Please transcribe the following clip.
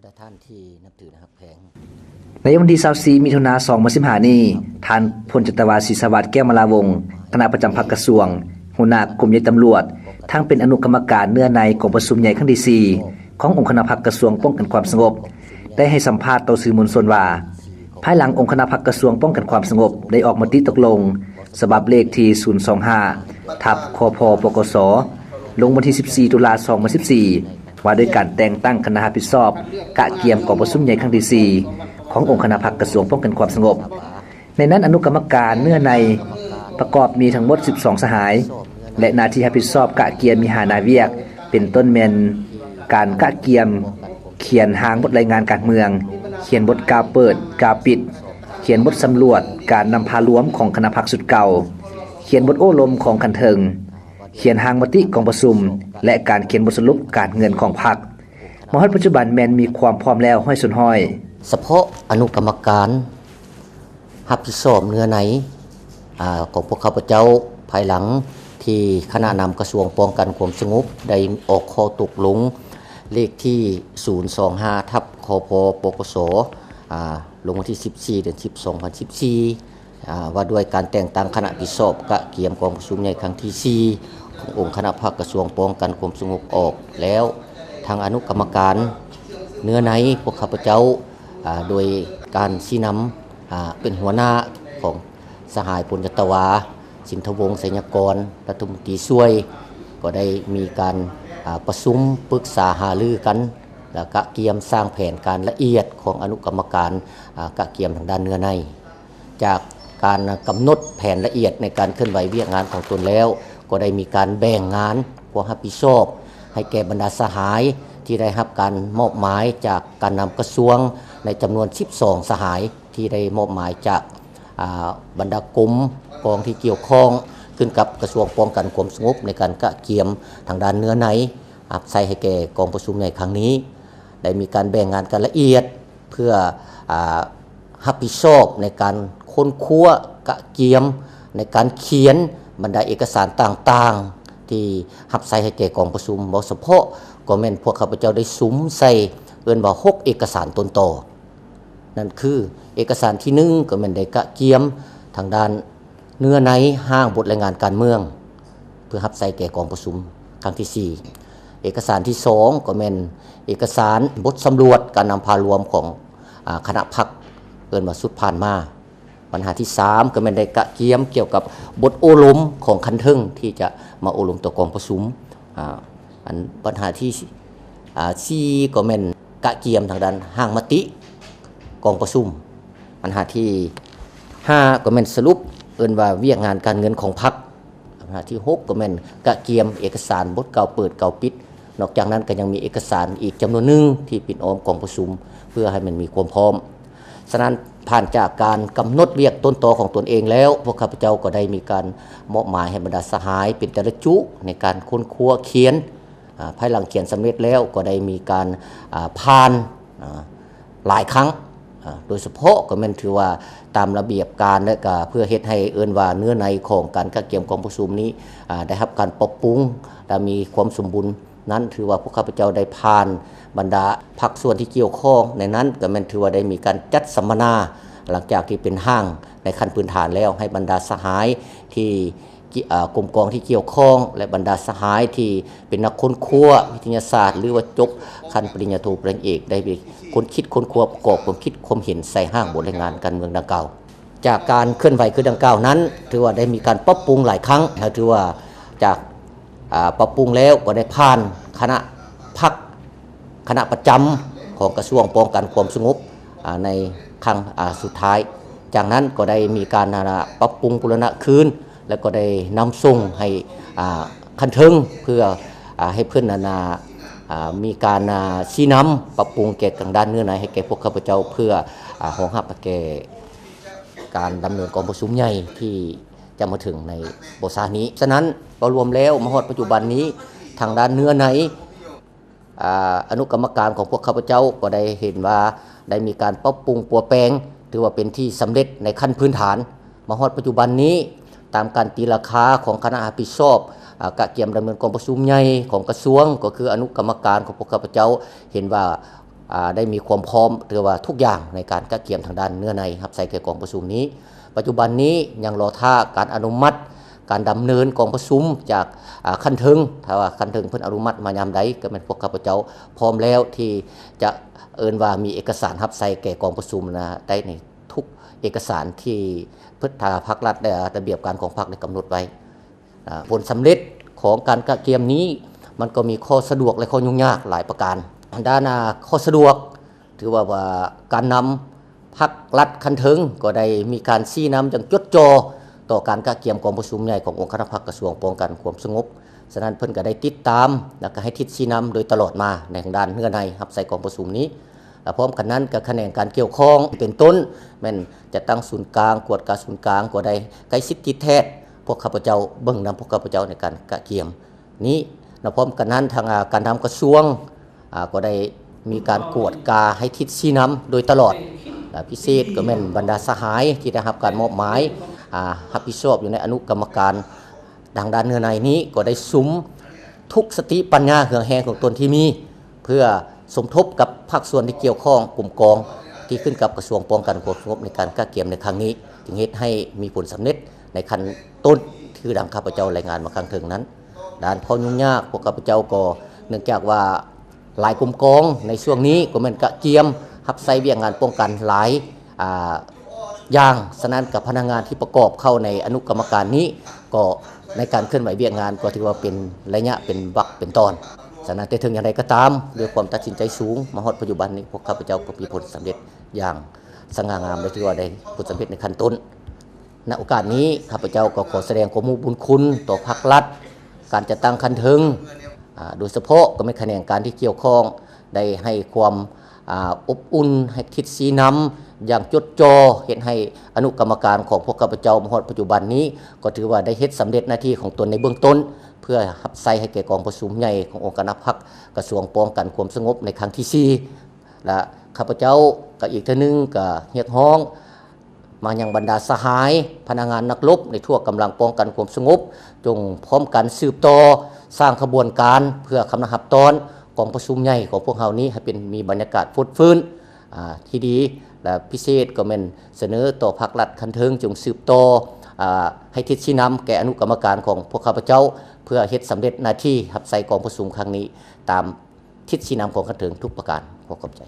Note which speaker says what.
Speaker 1: แต่ท่านที่นับถือนะครับแพง
Speaker 2: ในวันที่24มิถุนายน2015นี้ท่านพลจัตวาศรีสวัสดิ์แก้วมลาวงศ์คณะประจำพรรคกระทรวงหัวหน้ากรมใหญ่ตำรวจทั้งเป็นอนุกรรมการเนื้อในของประชุมใหญ่ครั้งที่4ขององค์คณะพรรคกระทรวงป้องกันความสงบได้ให้สัมภาษณ์ต่อสื่อมวลชนว่าภายหลังองค์คณะพรรคกระทรวงป้องกันความสงบได้ออกมติตกลงฉบับเลขที่025ทับคพปกสลงวันที่14ตุลาคม2014ว่าด้วยการแต่งตั้งคณะรับผิดชอบกะเกียมกองประชุมใหญ่ครั้งที่4ขององค์คณะพรรคกระทรวงป้องกันความสงบในนั้นอนุกรรมการเนื้อในประกอบมีทั้งหมด12สหายและหน้าที่รับผิดชอบกะเกียมมี5หน้าเวียกเป็นต้นแม่นการกะเกียมเขียนหางบทรายงานการเมืองเขียนบทกาวเปิดกาวปิดเขียนบทสำรวจการนำพารวมของคณะพรรคสุดเก่าเขียนบทโอ้ลมของคันเทิงเขียนหางมติกองประชุมและการเขียนบทสรุปการเงินของพรรคมหปัจจุบันแมนมีความพร้อมแล้วห้อยสุนห้อย
Speaker 1: เฉพาะอนุกรรมการรับผิดชอบเนื้อไหนของพวกข้าพเจ้าภายหลังที่คณะนำกระทรวงป้องกันความสงบได้ออกข้อตกลงเลขที่025ทับคพปกสลงวันที่14เดือน10 2014ว่าด้วยการแต่งตั้งคณะรับผิดชอบกะเกียมกองประชุมใหญ่ครั้งที่4ขององค์คณะพรรคกระทรวงป้องกันความสงบออกแล้วทางอนุกรรมการเนื้อไหนพวกข้าพเจ้าโดยการชี้นำเป็นหัวหน้าของสหายพลจัตวาสินทวงศ์ไสยกรรัฐมนตรีช่วยก็ได้มีการประชุมปรึกษาหารือกันและกะเกียมสร้างแผนการละเอียดของอนุกรรมการกะเกียมทางด้านเนื้อในจากการกำหนดแผนละเอียดในการเคลื่อนไหวเวียกงานของตนแล้วก็ได้มีการแบ่งงานความรับผิดชอบให้แก่บรรดาสหายที่ได้รับการมอบหมายจากการนำกระทรวงในจำนวน12สหายที่ได้มอบหมายจากบรรดากรมกองที่เกี่ยวข้องขึ้นกับกระทรวงป้องกันความสงบในการกะเกียมทางด้านเนื้อในใส่ให้แก่กองประชุมในครั้งนี้ได้มีการแบ่งงานกันละเอียดเพื่อรับผิดชอบในการค้นคว้ากะเกียมในการเขียนบรรดาเอกสารต่างๆที่รับใส่ให้แก่กองประชุมบ่เฉพาะก็แม่นพวกข้าพเจ้าได้สุมใส่เอิ้นว่า6เอกสารตนโตนั่นคือเอกสารที่1ก็แม่นได้กะเกียมทางด้านเนื้อในห้างบทรายงานการเมืองเพื่อรับใส่แก่กองประชุมครั้งที่4เอกสารที่2ก็แม่นเอกสารบทสำรวจการนำพารวมของคณะพรรคเอิ้นว่าสุดผ่านมาปัญหาที่3ก็แม่นได้กะเกียมเกี่ยวกับบทโอลมของคันเทิงที่จะมาโอลมต่อกองประชุมอันปัญหาที่4ก็แม่นกะเกียมทางด้านห้างมติกองประชุมปัญหาที่5ก็แม่นสรุปเอิ้นว่าเวียกงานการเงินของพรรคปัญหาที่6ก็แม่นกะเกียมเอกสารบทเก่าเปิดเก่าปิดนอกจากนั้นก็ยังมีเอกสารอีกจำนวนหนึ่งที่ปิดอ้อมกองประชุมเพื่อให้มันมีความพร้อมฉะนั้นผ่านจากการกำหนดเวียกต้นตอของตนเองแล้วพวกข้าพเจ้าก็ได้มีการมอบหมายให้บรรดาสหายเป็นแต่ละจุในการค้นคว้าเขียนภายหลังเขียนสำเร็จแล้วก็ได้มีการผ่านหลายครั้งโดยเฉพาะก็แม่นถือว่าตามระเบียบการและก็เพื่อเฮ็ดให้เอิ้นว่าเนื้อในของการกะเกียมกองประชุมนี้ได้รับการปรับปรุงและมีความสมบูรณ์นั้นถือว่าพวกข้าพเจ้าได้ผ่านบรรดาภาคส่วนที่เกี่ยวข้องในนั้นก็แม่นถือว่าได้มีการจัดสัมมนาหลังจากที่เป็นห้างในขั้นพื้นฐานแล้วให้บรรดาสหายที่กรมกองที่เกี่ยวข้องและบรรดาสหายที่เป็นนักค้นคว้าวิทยาศาสตร์หรือว่าจบขั้นปริญญาโทปริญญาเอกได้ไปค้นคิดค้นคว้าประกอบความคิดความเห็นใส่ห้างบทรายงานการเมืองดังกล่าวจากการเคลื่อนไหวคือดังกล่าวนั้นถือว่าได้มีการปรับปรุงหลายครั้งถือว่าจากปรับปรุงแล้วก็ได้ผ่านคณะพรรคคณะประจำของกระทรวงป้องกันความสงบในครั้งสุดท้ายจากนั้นก็ได้มีการปรับปรุงบูรณะคืนแล้วก็ได้นำส่งให้คันเทิงเพื่อให้เพื่อนมีการชี้นำปรับปรุงเกี่ยวกับด้านเนื้อในให้แก่พวกข้าพเจ้าเพื่อรองรับแก่การดำเนินกองประชุมใหญ่ที่จะมาถึงในโบสถ์นี้ฉะนั้นก็รวมแล้วมาฮอดปัจจุบันนี้ทางด้านเนื้อในอนุกรรมการของพวกข้าพเจ้าก็ได้เห็นว่าได้มีการปรับปรุงปัวแปลงถือว่าเป็นที่สำเร็จในขั้นพื้นฐานมาฮอดปัจจุบันนี้ตามการตีราคาของคณะรับผิดชอบกะเกียมดำเนินกองประชุมใหญ่ของกระทรวงก็คืออนุกรรมการของพวกข้าพเจ้าเห็นว่า ได้มีความพร้อมหรือว่าทุกอย่างในการกะเกียมทางด้านเนื้อในรับใส่แก่กองประชุมนี้ปัจจุบันนี้ยังรอท่าการอนุมัติการดำเนินกองประชุมจากขั้นถึงถ้าว่าขั้นถึงเพิ่นอนุมัติมายามใดก็เป็นพวกข้าพเจ้าพร้อมแล้วที่จะเอิ้นว่ามีเอกสารรับใส่แก่กองประชุมนะได้ในทุกเอกสารที่พุทธาภาครัฐได้ระเบียบการของพรรคได้กำหนดไว้ผลสำเร็จของการกะเกียมนี้มันก็มีข้อสะดวกและข้อยุ่งยากหลายประการด้านข้อสะดวกถือว่าการนำพรรครัฐคันถึงก็ได้มีการชี้นำอย่างจดจ่อต่อการกะเกียมกองประชุมใหญ่ขององค์คณะพรรคกระทรวงป้องกันความสงบฉะนั้นเพิ่นก็ได้ติดตามและก็ให้ทิศชี้นำโดยตลอดมาในทางด้านเนื้อในรับใส่กองประชุมนี้พร้อมกันนั้นกับแขนงการเกี่ยวข้องเป็นต้นแม่นจะตั้งศูนย์กลางกวดการศูนย์กลางก็ได้ใกล้ชิดติดแท้พวกข้าพเจ้าเบิ่งนำพวกข้าพเจ้าในการกะเกียมนี้พร้อมกันนั้นทางการทำกระทรวงก็ได้มีการกวดกาให้ทิศชี้นำโดยตลอดพิเศษก็แม่นบรรดาสหายที่ได้รับการมอบหมายรับผิดชอบอยู่ในอนุกรรมการทางด้านเนื้อในนี้ก็ได้สุมทุกสติปัญญาเหืองแหงของตนที่มีเพื่อสมทบกับภาคส่วนที่เกี่ยวข้องกลุ่มกองที่ขึ้นกับกระทรวงป้องกันความสงบในการกะเกียมในครั้งนี้จึงเฮ็ดให้มีผลสำเร็จในขั้นต้นที่ดังข้าพเจ้ารายงานมาครั้งถึงนั้นด้านข้อยุ่งยากพวกข้าพเจ้าก็เนื่องจากว่าหลายกลุ่มกองในช่วงนี้ก็แม่นกะเกียมรับใช้เวียงงานป้องกันหลายอย่างฉะนั้นกับพนักงานที่ประกอบเข้าในอนุกรรมการนี้ก็ในการเคลื่อนไหวเวียงงานก็ถือว่าเป็นระยะเป็นวรรคเป็นตอนฉะนั้นแต่ถึงอย่างไรก็ตามด้วยความตัดสินใจสูงมาฮอดปัจจุบันนี้พวกข้าพเจ้าก็มีผลสำเร็จอย่างสง่างามและถือว่าได้ผลสำเร็จในขั้นต้นณโอกาสนี้ข้าพเจ้าก็ขอแสดงความบุญคุณต่อภาครัฐการจัดตั้งคันถึงโดยเฉพาะก็ไม่แขนงการที่เกี่ยวข้องได้ให้ความอบอุ่นให้ทิศชี้นำอย่างจดจ่อเห็นให้อนุกรรมการของพวกข้าพเจ้ามาฮอดปัจจุบันนี้ก็ถือว่าได้เฮ็ดสำเร็จหน้าที่ของตนในเบื้องต้นเพื่อรับใช้ให้แก่กองประชุมใหญ่ขององค์คณะพรรคกระทรวงป้องกันความสงบในครั้งที่4และข้าพเจ้าก็อีกเทื่อนึงก็เรียกร้องมายังบรรดาสหายพนักงานนักรบในทั่วกำลังป้องกันความสงบจงพร้อมกันสืบต่อสร้างขบวนการเพื่อคำนับรับตอนกองประชุมใหญ่ของพวกเรานี้ให้เป็นมีบรรยากาศฟุดฟื้นที่ดีและพิเศษก็เป็นเสนอต่อภาครัฐคันเทิงจงสืบต่อให้ทิศชี้นำแก่อนุกรรมการของพวกข้าพเจ้าเพื่อเฮ็ดสำเร็จหน้าที่รับใส่กองประชุมครั้งนี้ตามทิศชี้นำของคันเทิงทุกประการขอขอบใจ